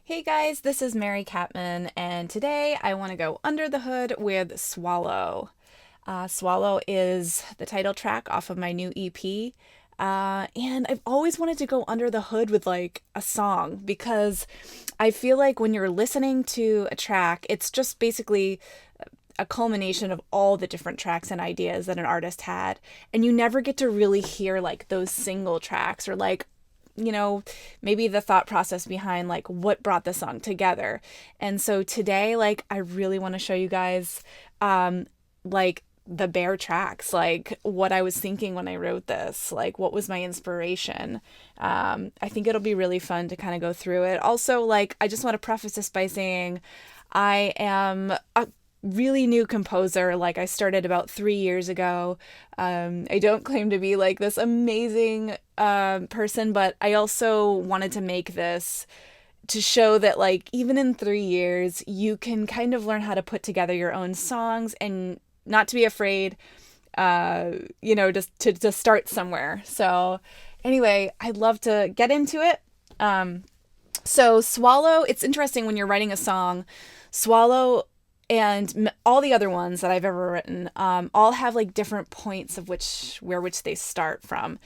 Hey guys, this is Mary Kattman, and today I want to go under the hood with Swallow. Swallow is the title track off of my new EP. And I've always wanted to go under the hood with like a song because I feel like when you're listening to a track, it's just basically a culmination of all the different tracks and ideas that an artist had. And you never get to really hear like those single tracks or like maybe the thought process behind like what brought the song together. And so today, like, I really want to show you guys, like, the bare tracks, like what I was thinking when I wrote this, like what was my inspiration. I think it'll be really fun to kind of go through it. Also, like, I just want to preface this by saying I am a really new composer. Like, I started about 3 years ago. I don't claim to be like this amazing person, but I also wanted to make this to show that, like, even in 3 years, you can kind of learn how to put together your own songs and not to be afraid, just to start somewhere. So, anyway, I'd love to get into it. So, Swallow, it's interesting when you're writing a song, Swallow and all the other ones that I've ever written all have like different points of which they start from.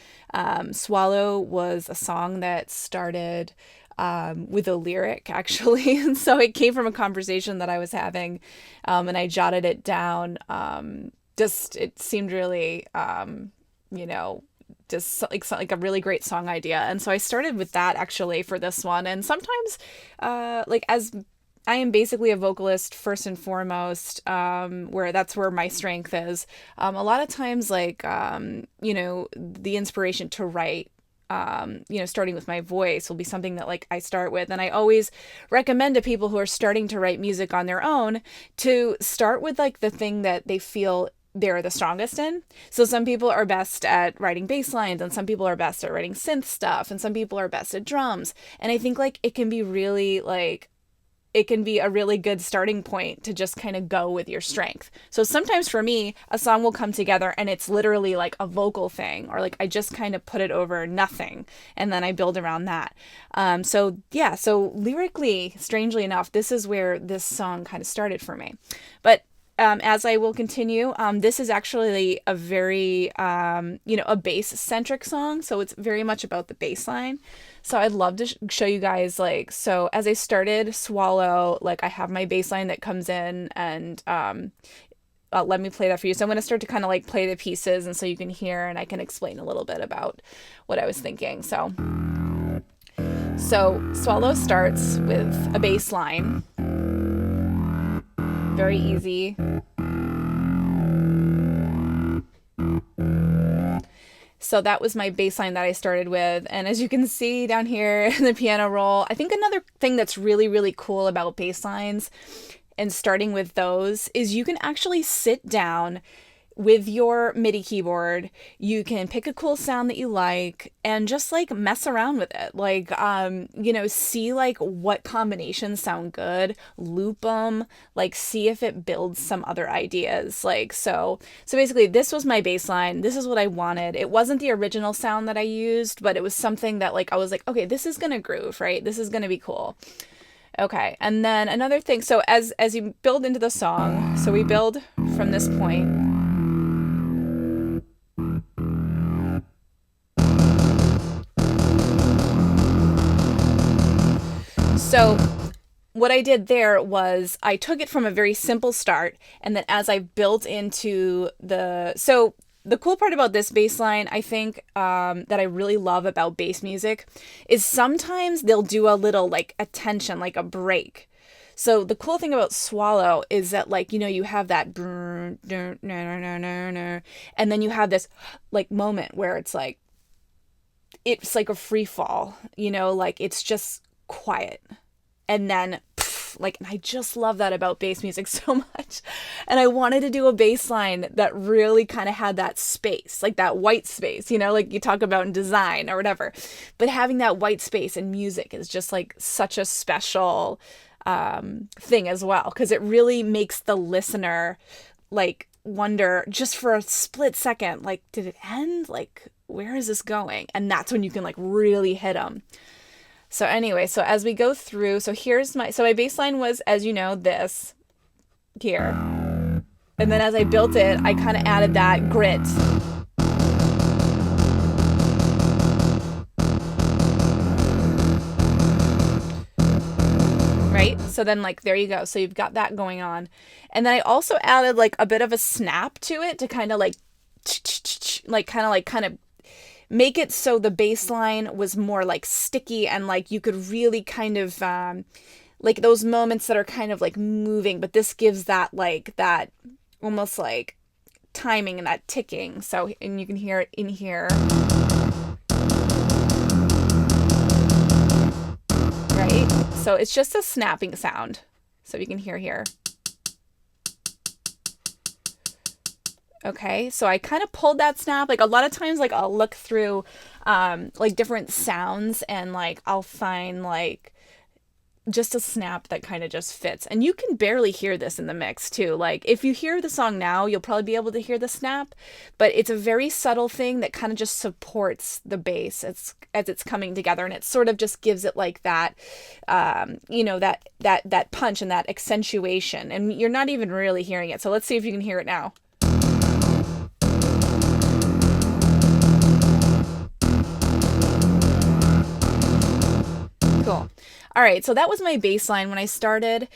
Swallow was a song that started with a lyric, actually. And so it came from a conversation that I was having, and I jotted it down. Just it seemed really, you know, just like a really great song idea. And so I started with that actually for this one. And sometimes, like, as I am basically a vocalist first and foremost, where that's where my strength is. A lot of times, like, the inspiration to write, starting with my voice will be something that like I start with. And I always recommend to people who are starting to write music on their own to start with like the thing that they feel they're the strongest in. So some people are best at writing bass lines, and some people are best at writing synth stuff, and some people are best at drums. And I think like it can be really like it can be a really good starting point to just kind of go with your strength. So sometimes for me, a song will come together and it's literally like a vocal thing, or like I just kind of put it over nothing and then I build around that. So lyrically, strangely enough, this is where this song kind of started for me. But as I will continue, this is actually a very, a bass centric song. So it's very much about the bass line. So I'd love to show you guys, like, so as I started Swallow, like I have my bass line that comes in, and let me play that for you. So I'm going to start to kind of like play the pieces, and so you can hear and I can explain a little bit about what I was thinking. So Swallow starts with a bass line. Very easy. So that was my bass line that I started with. And as you can see down here in the piano roll, I think another thing that's really, really cool about bass lines and starting with those is you can actually sit down with your MIDI keyboard. You can pick a cool sound that you like and just like mess around with it. Like, see like what combinations sound good, loop them, like see if it builds some other ideas. Like, so basically this was my bass line. This is what I wanted. It wasn't the original sound that I used, but it was something that like, I was like, okay, this is going to groove, right? This is going to be cool. Okay. And then another thing. So as you build into the song, so we build from this point. So what I did there was I took it from a very simple start, and then as I built into the cool part about this bass line, I think, that I really love about bass music is sometimes they'll do a little like attention, like a break. So the cool thing about Swallow is that, like, you have that and then you have this like moment where it's like a free fall, like it's just quiet. And then like, and I just love that about bass music so much. And I wanted to do a bass line that really kind of had that space, like that white space, like you talk about in design or whatever. But having that white space in music is just like such a special thing as well, because it really makes the listener like wonder just for a split second, like, did it end? Like, where is this going? And that's when you can like really hit them. So anyway, so as we go through, so my bass line was, as you know, this here. And then as I built it, I kind of added that grit. Right? So then like there you go. So you've got that going on. And then I also added like a bit of a snap to it to kind of like kind of make it so the bass line was more like sticky and like you could really kind of like those moments that are kind of like moving, but this gives that like that almost like timing and that ticking. So, and you can hear it in here. Right? So it's just a snapping sound. So you can hear here. Okay, so I kind of pulled that snap. Like a lot of times, like I'll look through like different sounds and like I'll find like just a snap that kind of just fits. And you can barely hear this in the mix too. Like if you hear the song now, you'll probably be able to hear the snap, but it's a very subtle thing that kind of just supports the bass as it's coming together, and it sort of just gives it like that that punch and that accentuation, and you're not even really hearing it. So let's see if you can hear it now. Cool. All right, so that was my bass line when I started.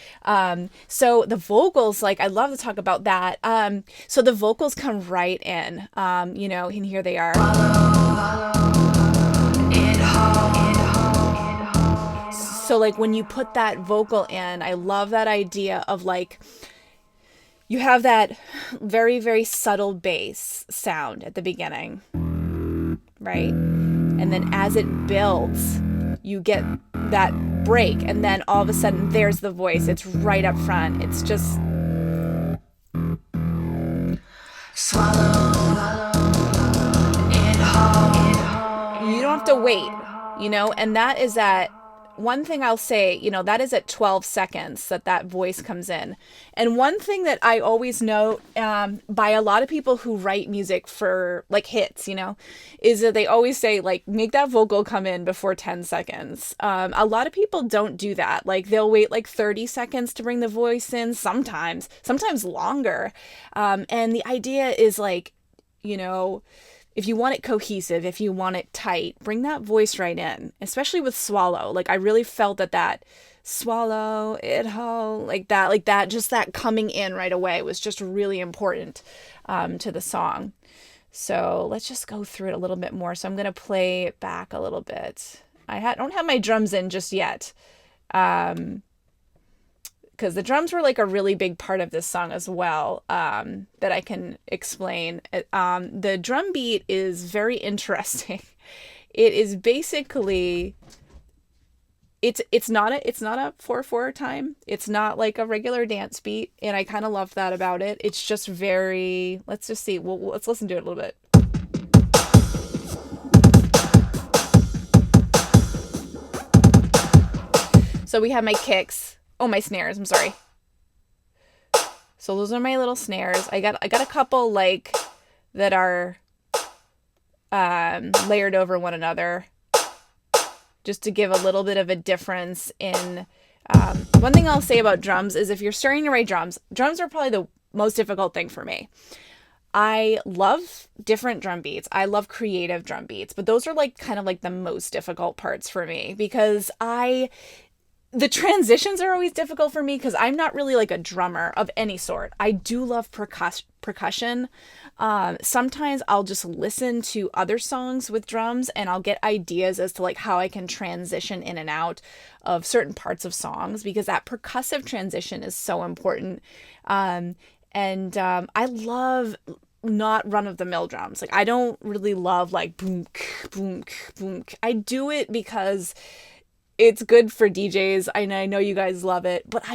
So the vocals, like I love to talk about that. So the vocals come right in. And here they are. So like when you put that vocal in, I love that idea of like you have that very, very subtle bass sound at the beginning, right? And then as it builds, you get that break, and then all of a sudden there's the voice. It's right up front. It's just swallow, inhale. You don't have to wait, and that is at one thing I'll say, that is at 12 seconds that voice comes in. And one thing that I always note by a lot of people who write music for like hits, is that they always say like, make that vocal come in before 10 seconds. A lot of people don't do that. Like they'll wait like 30 seconds to bring the voice in, sometimes longer. And the idea is like, if you want it cohesive, if you want it tight, bring that voice right in, especially with swallow. Like I really felt that swallow, like that, just that coming in right away was just really important to the song. So let's just go through it a little bit more. So I'm going to play it back a little bit. I don't have my drums in just yet. Because the drums were like a really big part of this song as well, that I can explain. The drum beat is very interesting. It is basically, it's not a 4/4 time. It's not like a regular dance beat, and I kind of love that about it. It's just very. Let's just see. Well, let's listen to it a little bit. So we have my kicks. Oh, my snares, I'm sorry. So those are my little snares. I got a couple like that are layered over one another, just to give a little bit of a difference in one thing I'll say about drums is if you're starting to write drums are probably the most difficult thing for me. I love different drum beats. I love creative drum beats, but those are like kind of like the most difficult parts for me because the transitions are always difficult for me because I'm not really like a drummer of any sort. I do love percussion. Sometimes I'll just listen to other songs with drums and I'll get ideas as to like how I can transition in and out of certain parts of songs because that percussive transition is so important. I love not run-of-the-mill drums. Like I don't really love like boom, boom, boom. I do it because it's good for DJs. I know you guys love it, but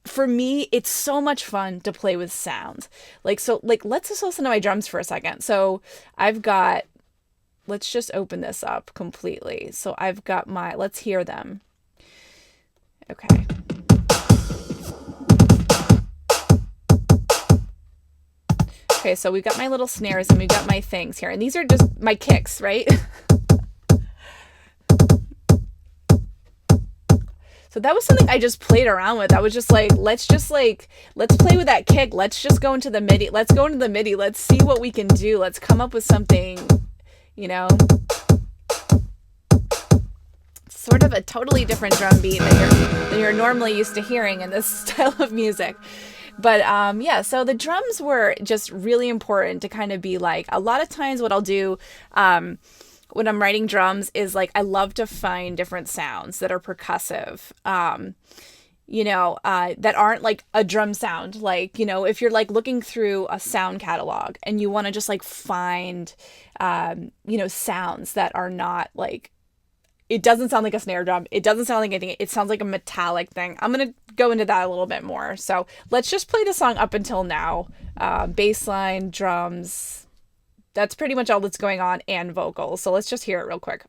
for me, it's so much fun to play with sound. Let's just listen to my drums for a second. So let's just open this up completely. So I've got let's hear them. Okay. Okay, so we've got my little snares and we've got my things here. And these are just my kicks, right? So that was something I just played around with. I was just like, let's play with that kick. Let's just go into the MIDI. Let's go into the MIDI. Let's see what we can do. Let's come up with something, you know, sort of a totally different drum beat than you're normally used to hearing in this style of music. But yeah, so the drums were just really important to kind of be like, a lot of times what I'll do when I'm writing drums is like, I love to find different sounds that are percussive, you know, that aren't like a drum sound. Like, you know, if you're like looking through a sound catalog and you want to just like find, you know, sounds that are not like, it doesn't sound like a snare drum. It doesn't sound like anything. It sounds like a metallic thing. I'm going to go into that a little bit more. So let's just play the song up until now. Bass line, drums. That's pretty much all that's going on, and vocals. So let's just hear it real quick.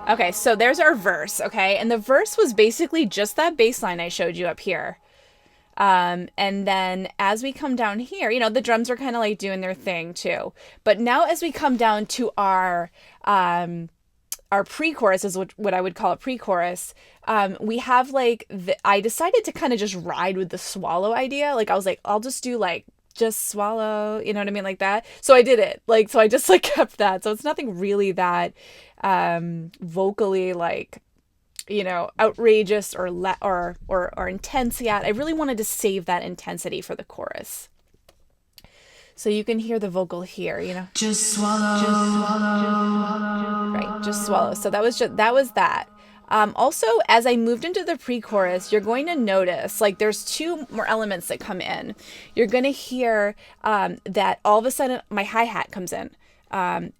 Okay, so there's our verse, okay? And the verse was basically just that bass line I showed you up here. And then as we come down here, you know, the drums are kind of like doing their thing too. But now as we come down to our pre-chorus, is what I would call a pre-chorus, we have like, I decided to kind of just ride with the swallow idea. Like I was like, I'll just do like, just swallow, you know what I mean? Like that. So I did it. Like, so I just like kept that. So it's nothing really that vocally like, you know, outrageous or intense yet. I really wanted to save that intensity for the chorus. So you can hear the vocal here, you know. Just swallow. Just swallow. Right, just swallow. So that was that. Also, as I moved into the pre-chorus, you're going to notice, like, there's two more elements that come in. You're going to hear that all of a sudden my hi-hat comes in.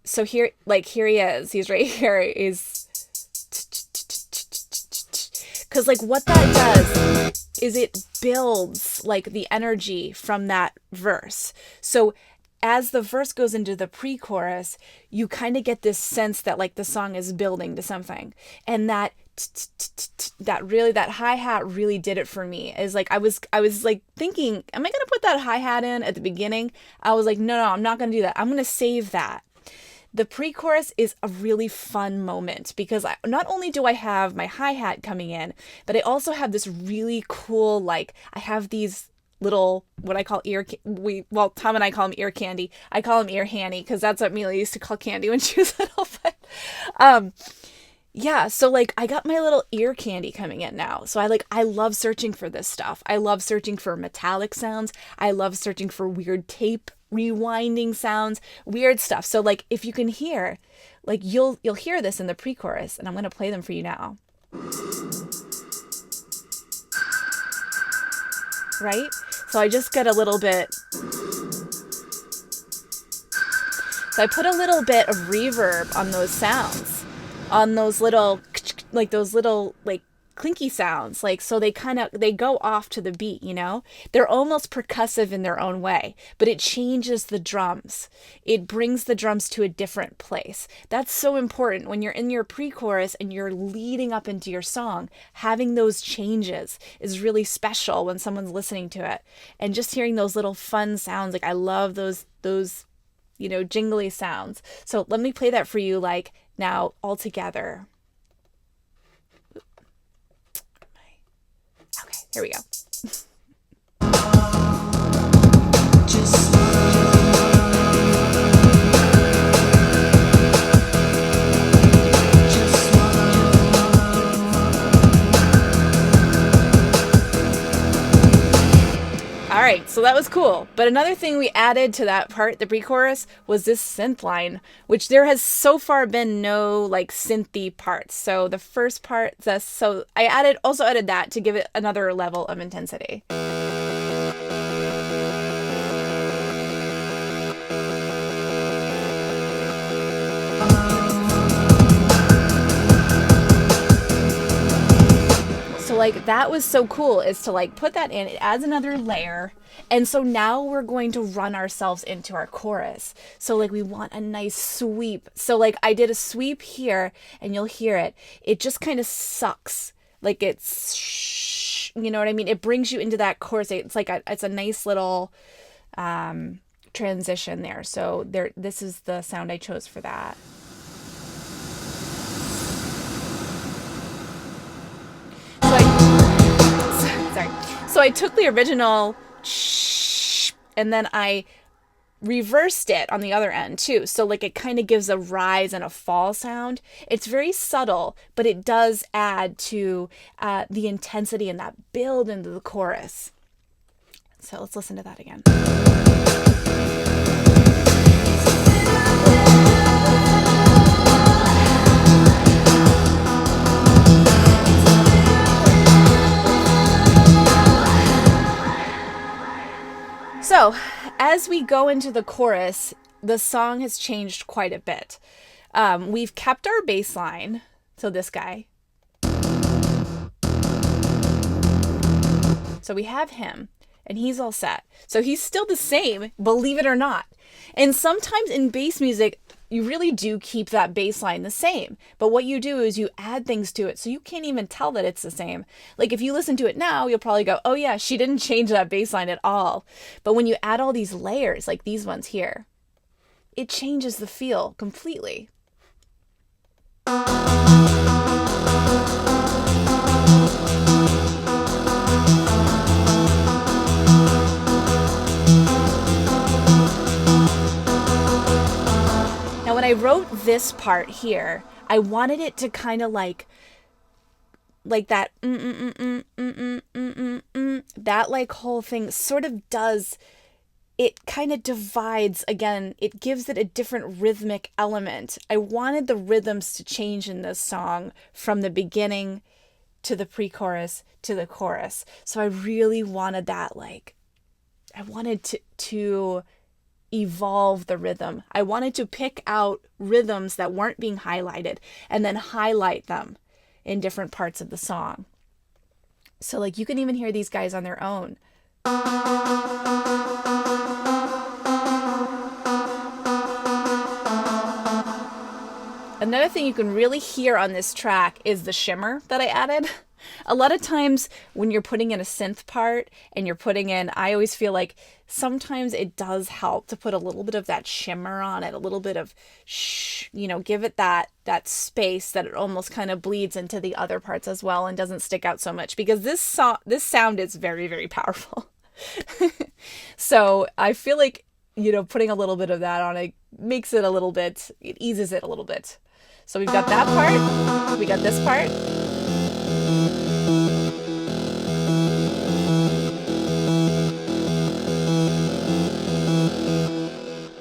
So here he is. He's right here. Because, like, what that does is it builds, like, the energy from that verse. So as the verse goes into the pre-chorus, you kind of get this sense that like the song is building to something, and that hi-hat really did it for me. Is like I was like thinking, am I gonna put that hi-hat in at the beginning? I was like, no, I'm not gonna do that. I'm gonna save that. The pre-chorus is a really fun moment because not only do I have my hi-hat coming in, but I also have this really cool, like, I have these little, what I call Tom and I call him ear candy. I call him ear Hanny because that's what Mila used to call Candy when she was little. But yeah, so like I got my little ear candy coming in now. So I love searching for this stuff. I love searching for metallic sounds. I love searching for weird tape rewinding sounds, weird stuff. So like if you can hear, like you'll hear this in the pre-chorus, and I'm going to play them for you now. Right? So I just get a little bit, so I put a little bit of reverb on those sounds, on those little clinky sounds, like, so they go off to the beat, you know? They're almost percussive in their own way, but it changes the drums. It brings the drums to a different place. That's so important when you're in your pre-chorus and you're leading up into your song. Having those changes is really special when someone's listening to it. And just hearing those little fun sounds, like I love those, you know, jingly sounds. So let me play that for you, like now all together. Okay, here we go. All right, so that was cool. But another thing we added to that part, the pre-chorus, was this synth line, which there has so far been no like synthy parts. So the first part, so I also added that to give it another level of intensity. So like that was so cool, is to like put that in. It adds another layer. And so now we're going to run ourselves into our chorus. So like we want a nice sweep. So like I did a sweep here and you'll hear it. It just kind of sucks. Like it's, you know what I mean? It brings you into that chorus. It's like it's a nice little transition there. So this is the sound I chose for that. So I took the original and then I reversed it on the other end too. So like it kind of gives a rise and a fall sound. It's very subtle, but it does add to the intensity and that build into the chorus. So let's listen to that again. So, as we go into the chorus, the song has changed quite a bit. We've kept our bass line, so this guy. So we have him, and he's all set. So he's still the same, believe it or not. And sometimes in bass music, you really do keep that bass line the same. But what you do is you add things to it so you can't even tell that it's the same. Like if you listen to it now, you'll probably go, oh yeah, she didn't change that bass line at all. But when you add all these layers, like these ones here, it changes the feel completely. Now, when I wrote this part here, I wanted it to kind of like that, that like whole thing sort of does, it kind of divides again. It gives it a different rhythmic element. I wanted the rhythms to change in this song from the beginning to the pre-chorus to the chorus. So I really wanted that, like, I wanted to evolve the rhythm. I wanted to pick out rhythms that weren't being highlighted and then highlight them in different parts of the song. So like you can even hear these guys on their own. Another thing you can really hear on this track is the shimmer that I added. A lot of times when you're putting in a synth part and you're putting in, I always feel like sometimes it does help to put a little bit of that shimmer on it, a little bit of give it that space that it almost kind of bleeds into the other parts as well and doesn't stick out so much, because this sound is very, very powerful. So I feel like, putting a little bit of that on it makes it it eases it a little bit. So we've got that part, we got this part.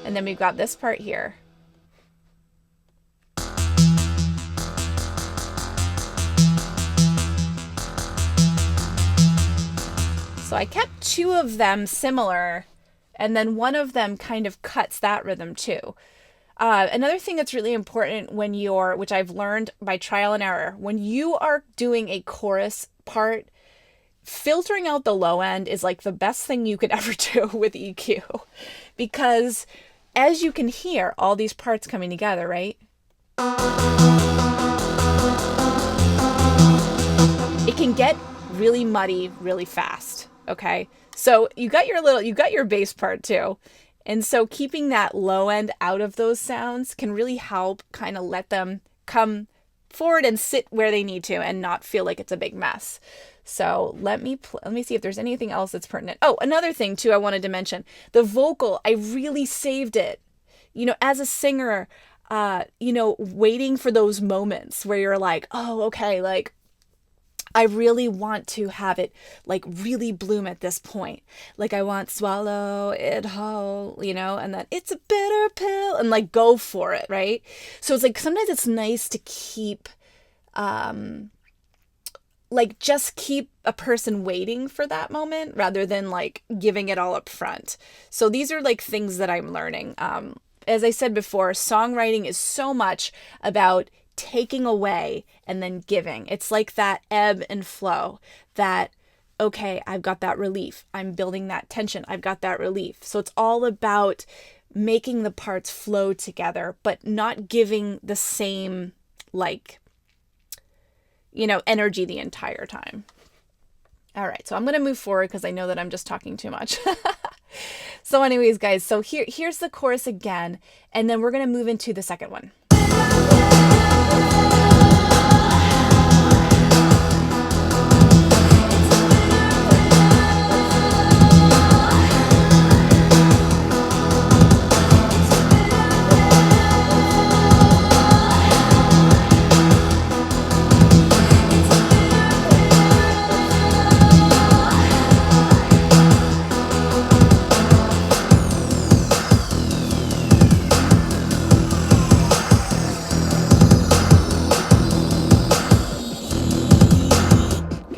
And then we've got this part here. So I kept two of them similar, and then one of them kind of cuts that rhythm too. Another thing that's really important which I've learned by trial and error, when you are doing a chorus part, filtering out the low end is like the best thing you could ever do with EQ, because as you can hear all these parts coming together, right? It can get really muddy really fast, okay? So you got your bass part too. And so keeping that low end out of those sounds can really help kind of let them come forward and sit where they need to and not feel like it's a big mess. So let me see if there's anything else that's pertinent. Oh, another thing too I wanted to mention. The vocal, I really saved it. As a singer, waiting for those moments where you're like, oh, okay, like, I really want to have it like really bloom at this point. Like I want swallow it whole, and then it's a bitter pill and like go for it, right? So it's like sometimes it's nice to keep just keep a person waiting for that moment rather than like giving it all up front. So these are like things that I'm learning. As I said before, songwriting is so much about taking away and then giving. It's like that ebb and flow that, okay, I've got that relief. I'm building that tension. I've got that relief. So it's all about making the parts flow together, but not giving the same, like, energy the entire time. All right, so I'm going to move forward because I know that I'm just talking too much. So anyways, guys, so here's the chorus again, and then we're going to move into the second one.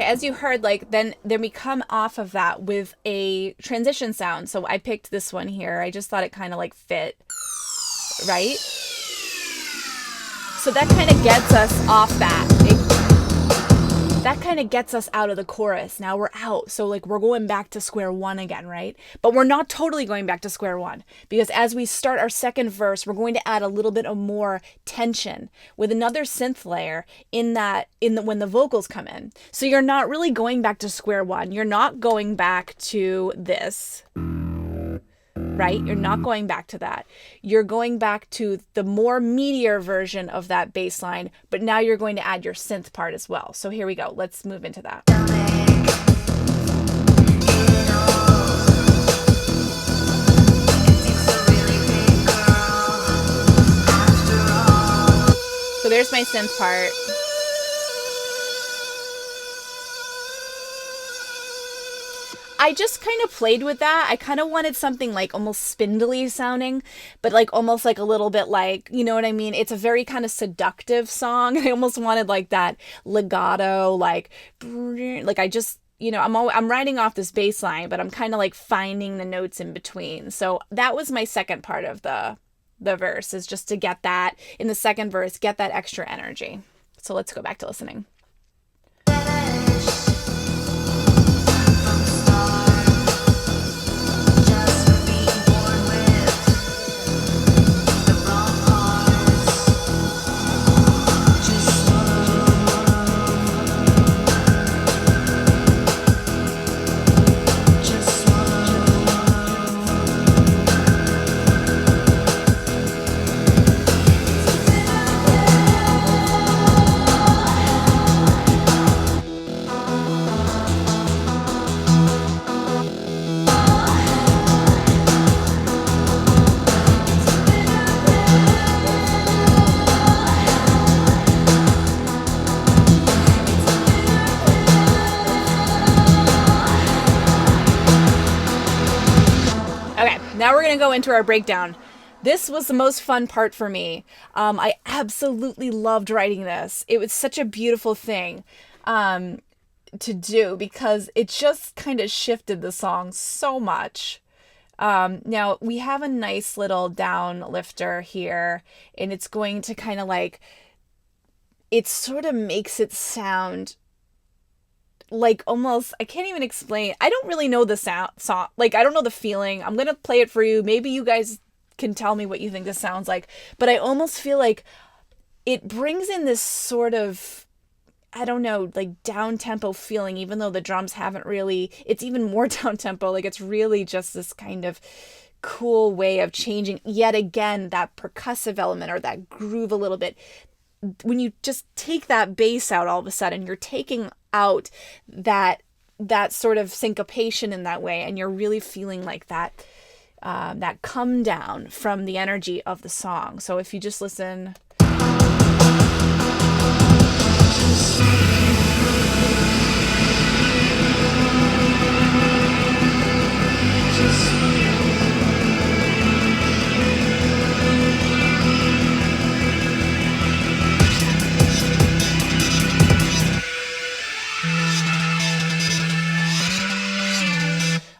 As you heard, like, then we come off of that with a transition sound. So I picked this one here. I just thought it kind of like fit, right? So that kind of gets us off that. That kind of gets us out of the chorus. Now we're out. So like we're going back to square one again, right? But we're not totally going back to square one, because as we start our second verse, we're going to add a little bit of more tension with another synth layer when the vocals come in. So you're not really going back to square one. You're not going back to this, right? You're not going back to that. You're going back to the more meatier version of that bass line, but now you're going to add your synth part as well. So here we go. Let's move into that. So there's my synth part. I just kind of played with that. I kind of wanted something like almost spindly sounding, but like almost like a little bit like, you know what I mean? It's a very kind of seductive song. I almost wanted like that legato, like I just, I'm writing off this bass line, but I'm kind of like finding the notes in between. So that was my second part of the verse, is just to get that in the second verse, get that extra energy. So let's go back to listening. Now we're going to go into our breakdown. This was the most fun part for me. I absolutely loved writing this. It was such a beautiful thing to do, because it just kind of shifted the song so much. Now we have a nice little down lifter here, and it's going to kind of like, it sort of makes it sound like almost, I can't even explain. I don't really know the song. Like, I don't know the feeling. I'm going to play it for you. Maybe you guys can tell me what you think this sounds like. But I almost feel like it brings in this sort of, I don't know, like down-tempo feeling, even though the drums haven't really, it's even more down-tempo. Like, it's really just this kind of cool way of changing, yet again, that percussive element or that groove a little bit. When you just take that bass out, all of a sudden you're taking out that sort of syncopation in that way, and you're really feeling like that come down from the energy of the song. So if you just listen.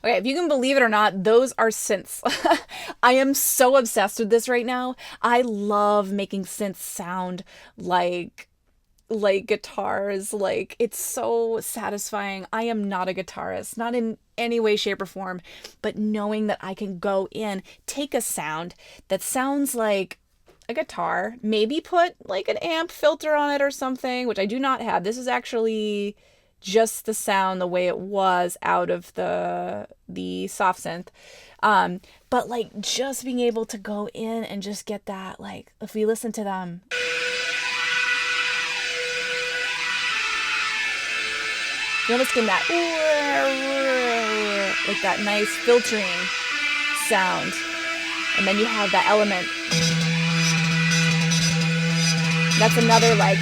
Okay, if you can believe it or not, those are synths. I am so obsessed with this right now. I love making synths sound like guitars. Like, it's so satisfying. I am not a guitarist, not in any way, shape, or form, but knowing that I can go in, take a sound that sounds like a guitar, maybe put like an amp filter on it or something, which I do not have. This is actually just the sound the way it was out of the soft synth. But like just being able to go in and just get that, like if we listen to them. You know, let's get that, like that nice filtering sound. And then you have that element. That's another like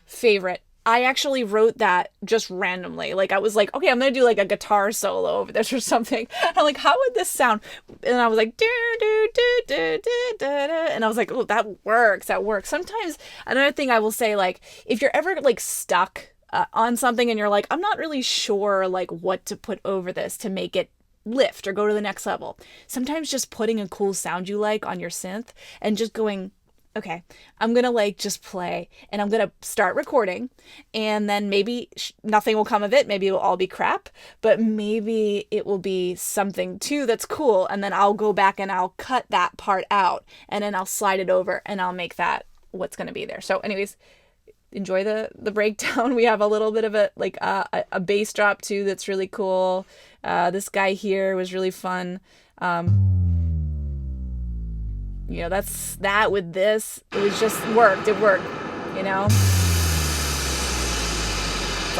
favorite. I actually wrote that just randomly. Like I was like, okay, I'm gonna do like a guitar solo over this or something. I'm like, how would this sound? And I was like, do do do do do do, and I was like, oh, that works. That works. Sometimes another thing I will say, like, if you're ever like stuck on something and you're like, I'm not really sure like what to put over this to make it lift or go to the next level. Sometimes just putting a cool sound you like on your synth and just going, okay, I'm gonna like just play and I'm gonna start recording, and then maybe nothing will come of it. Maybe it will all be crap, but maybe it will be something too that's cool. And then I'll go back and I'll cut that part out and then I'll slide it over and I'll make that what's gonna be there. So anyways, enjoy the breakdown. We have a little bit of a bass drop too that's really cool. This guy here was really fun. You know, that's that with this. It was just worked. It worked, you know? It's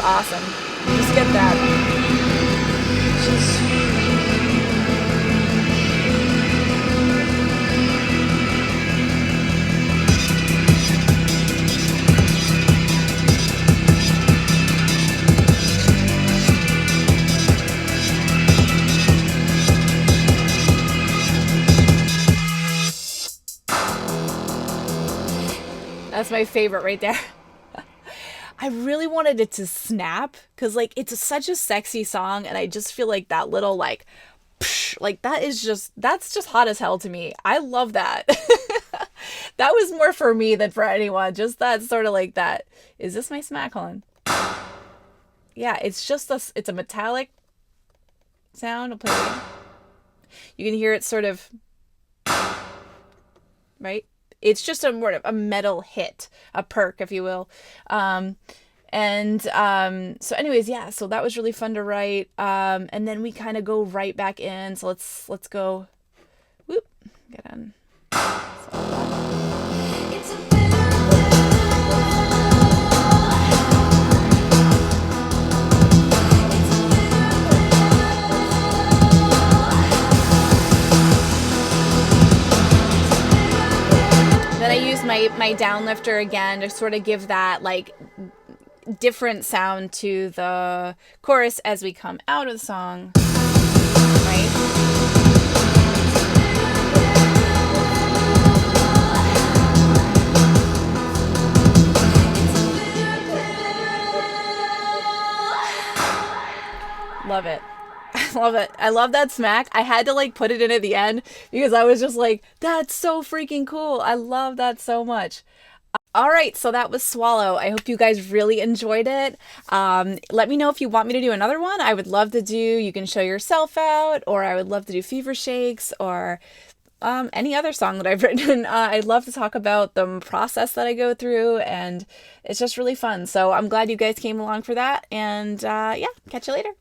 awesome. Just get that. That's my favorite right there. I really wanted it to snap because like it's such a sexy song, and I just feel like that little like psh, like that's just hot as hell to me. I love that. That was more for me than for anyone. Just that sort of like that. Is this my smack on? Yeah, it's a metallic sound. I'll play it again. You can hear it sort of, right? It's just a metal hit, a perk, if you will. So anyways, yeah, so that was really fun to write. And then we kind of go right back in. So let's go, whoop, get in. Then I use my downlifter again to sort of give that like different sound to the chorus as we come out of the song, right? Love it. I love it. I love that smack. I had to like put it in at the end because I was just like, that's so freaking cool. I love that so much. All right, so that was Swallow. I hope you guys really enjoyed it. Let me know if you want me to do another one. I would love to do You Can Show Yourself Out, or I would love to do Fever Shakes, or any other song that I've written. I'd love to talk about the process that I go through, and it's just really fun. So I'm glad you guys came along for that, and yeah, catch you later.